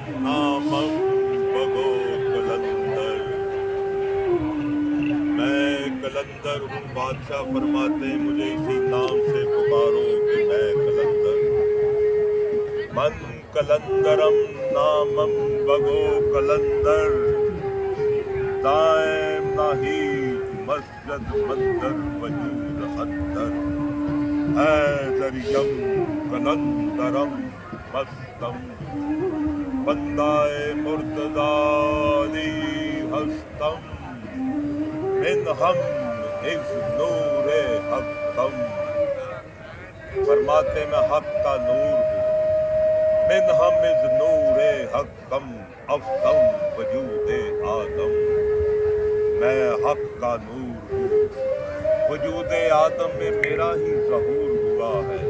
नामम बगो कलंदर। मैं कलंदर हूँ, बादशाह फरमाते हैं मुझे इसी नाम से पुकारो कि मैं कलंदर। मन कलंदरम नामम बगो कलंदर। दायम नाही मस्जिद मंदर वजूद अंदर। हैदरियम कलंदरम मस्तम। बंदाए मुर्तदादी हस्तम। मिन हम इस नूरे हकम। फरमाते मैं हक का नूर हूँ। मिन हम इस नूरे हकम अफतम वजूदे आदम। मैं हक का नूर हूँ, वजूदे आदम में मेरा ही ज़हूर हुआ है।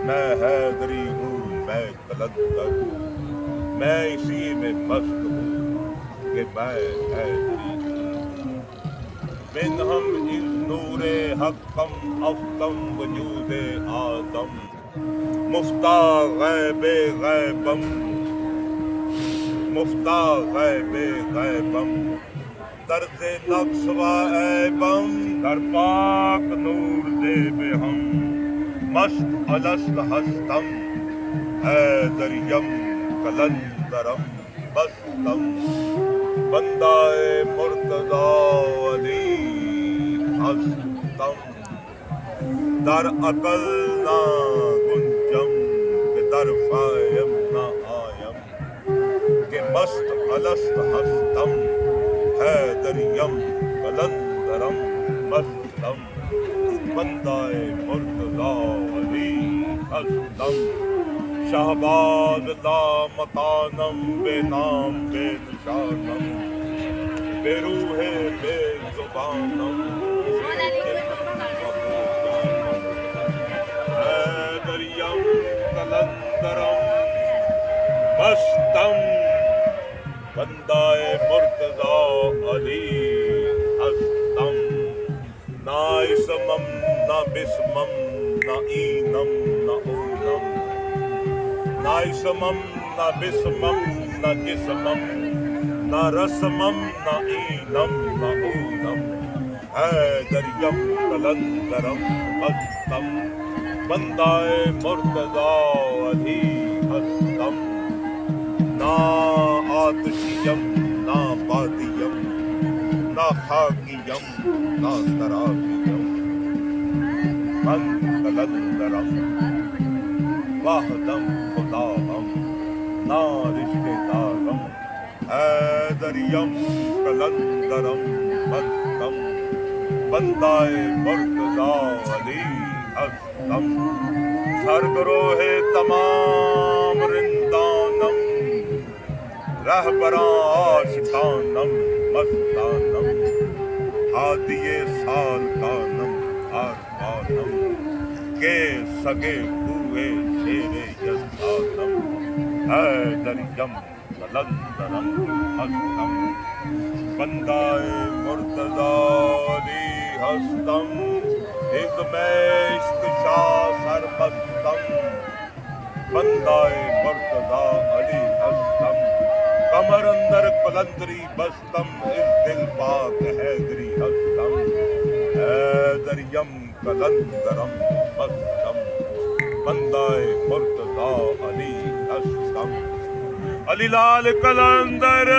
मैं हैदरी हूँ, मैं कलंदर हूँ, मैं इसी में मस्त हूँ कि मैं हैदरी हूँ। मिन हम इस नूरे हकम अफतम वजूदे आदम। मुफ्ता गैबे गैबम। मुफ्ता गैबे गैबम। दर्द नक्श व ऐबम। दर पाक नूर दे बे हम। मस्त अलस्त हस्तम। हैदरियम कलंदरम मस्तम। बंदाए मुर्तदा अली हस्तम। दर अकल ना गुंजम के दर फायम ना आयम। के मस्त अलस्त हस्तम। हैदरियम कलंदरम मस्तम। बंदाए मुर्तदा अली हस्तम। शहबाज ला मकानम बेनाम बेनिशानम। बेरूहे बेजुबानम। हैदरियम कलंदरम मस्तम। बंदाए मुर्तदा अली हस्तम। ना इसमम ना बिस्मम ना ईनम ना ऊनम। ना इसमम ना बिस्मम ना जिस्मम ना रस्मम ना ईनम ना ऊनम। हैदरियम कलंदरम मस्तम। बंदाए मुर्तदा अली हस्तम। ना आतिशियम ना बादियम ना खाकियम ना तराकियम। मन कलंदरम वाहदम खुदाम ना रिश्तेदारम। हैदरियम कलंदरम मस्तम। बंदाए मुर्तदा अली हस्तम। सरगरोहे तमाम रिंदानम। रहबरां आशिकानम मस्तानम। हादिये सालकानम आरकानम। के सगे हुए शेरे यसानम। हैदरियम कलंदरम मस्तम। बंदाए मुर्तदा अली हस्तम। इज़्म इश्क शाह सरमस्तम। बंदाए मुर्तदा अली हस्तम। कमर अंदर कलंदरी बस्तम। इस दिल पाक हैदरी हस्तम। हैदरियम कलंदरम मस्तम। बंदाए मुर्तदा अली हस्तम। अली लाल कलंदर।